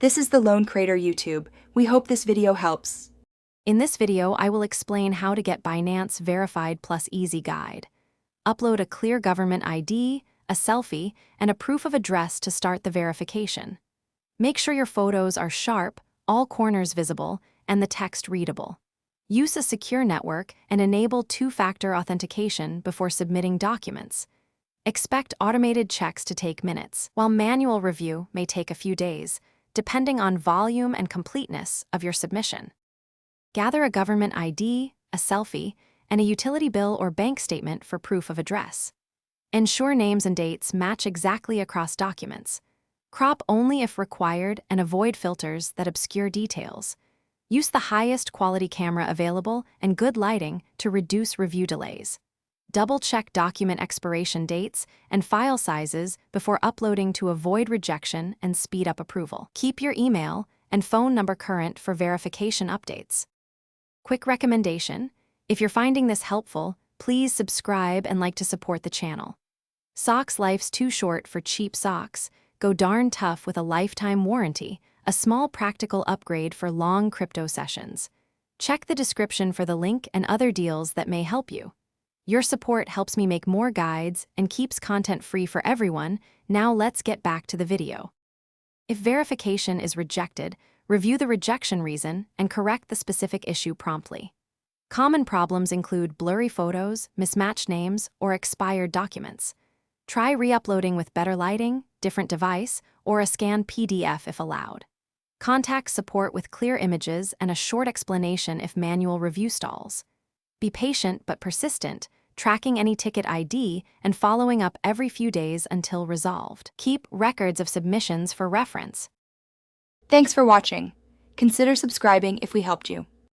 This is the Lone Creator YouTube. We hope this video helps. In this video, I will explain how to get Binance Verified Plus Easy Guide. Upload a clear government ID, a selfie, and a proof of address to start the verification. Make sure your photos are sharp, all corners visible, and the text readable. Use a secure network and enable two-factor authentication before submitting documents. Expect automated checks to take minutes, while manual review may take a few days, depending on volume and completeness of your submission. Gather a government ID, a selfie, and a utility bill or bank statement for proof of address. Ensure names and dates match exactly across documents. Crop only if required and avoid filters that obscure details. Use the highest quality camera available and good lighting to reduce review delays. Double-check document expiration dates and file sizes before uploading to avoid rejection and speed up approval. Keep your email and phone number current for verification updates. Quick recommendation: if you're finding this helpful, please subscribe and like to support the channel. Socks life's too short for cheap socks. Go darn tough with a lifetime warranty, a small practical upgrade for long crypto sessions. Check the description for the link and other deals that may help you. Your support helps me make more guides and keeps content free for everyone. Now let's get back to the video. If verification is rejected, review the rejection reason and correct the specific issue promptly. Common problems include blurry photos, mismatched names, or expired documents. Try re-uploading with better lighting, different device, or a scanned PDF if allowed. Contact support with clear images and a short explanation if manual review stalls. Be patient but persistent, tracking any ticket ID and following up every few days until resolved. Keep records of submissions for reference. Thanks for watching. Consider subscribing if we helped you.